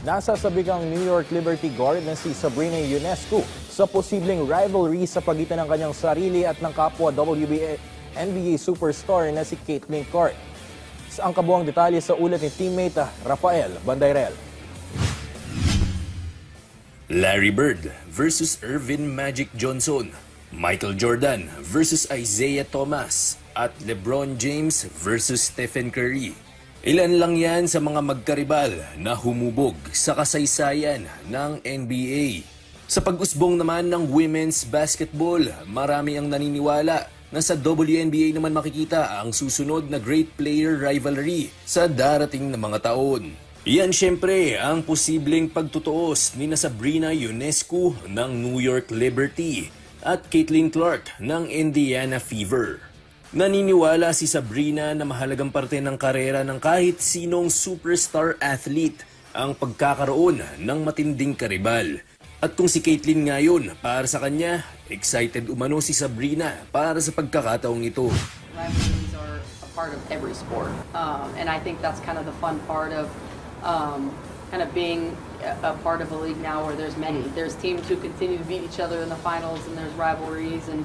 Nasasabik ang New York Liberty guard na si Sabrina Ionescu sa posibleng rivalry sa pagitan ng kanyang sarili at ng kapwa WNBA NBA superstar na si Caitlin Clark. Ang kabuang detalye sa ulat ni teammate Rafael Bandairel. Larry Bird versus Irvin Magic Johnson, Michael Jordan versus Isaiah Thomas, at LeBron James versus Stephen Curry. Ilan lang yan sa mga magkaribal na humubog sa kasaysayan ng NBA. Sa pag-usbong naman ng women's basketball, marami ang naniniwala na sa WNBA naman makikita ang susunod na great player rivalry sa darating na mga taon. Iyan syempre ang posibleng pagtutuos ni Sabrina Ionescu ng New York Liberty at Caitlin Clark ng Indiana Fever. Naniniwala si Sabrina na mahalagang parte ng karera ng kahit sinong superstar athlete ang pagkakaroon ng matinding karibal. At kung si Caitlin ngayon, para sa kanya, excited umano si Sabrina para sa pagkakataong ito. Rivalries are a part of every sport. And I think that's kind of the fun part of kind of being a part of a league now where there's many. There's teams who continue to beat each other in the finals and there's rivalries, and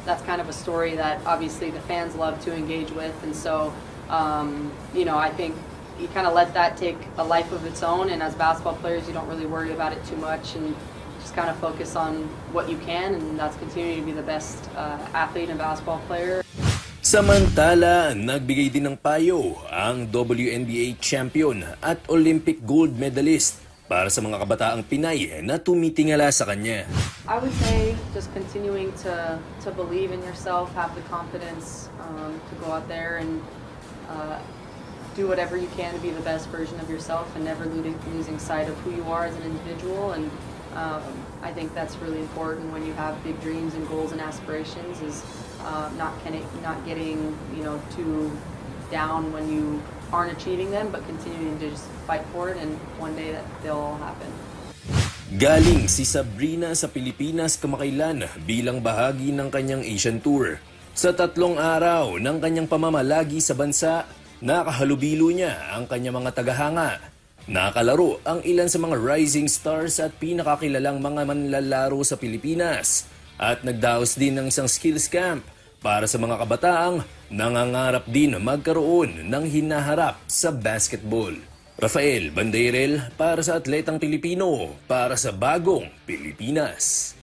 that's kind of a story that obviously the fans love to engage with. And so, you know, I think you kind of let that take a life of its own, and as basketball players you don't really worry about it too much and just kind of focus on what you can, and that's continuing to be the best athlete and basketball player. Samantala, nagbigay din ng payo ang WNBA champion at Olympic gold medalist para sa mga kabataang Pinay na tumitingala sa kanya. I would say just continuing to believe in yourself, have the confidence to go out there and do whatever you can to be the best version of yourself and never losing sight of who you are as an individual. And I think that's really important when you have big dreams and goals and aspirations, is not getting, you know, too down when you aren't achieving them, but continuing to just fight for it, and one day that they'll all happen. Galing si Sabrina sa Pilipinas kamakailan bilang bahagi ng kanyang Asian Tour. Sa 3 araw ng kanyang pamamalagi sa bansa, nakahalubilo niya ang kanyang mga tagahanga. Nakalaro ang ilan sa mga rising stars at pinakakilalang mga manlalaro sa Pilipinas, at nagdaos din ng isang skills camp para sa mga kabataang nangangarap din magkaroon ng hinaharap sa basketball. Rafael Bandairel para sa Atletang Pilipino, para sa Bagong Pilipinas.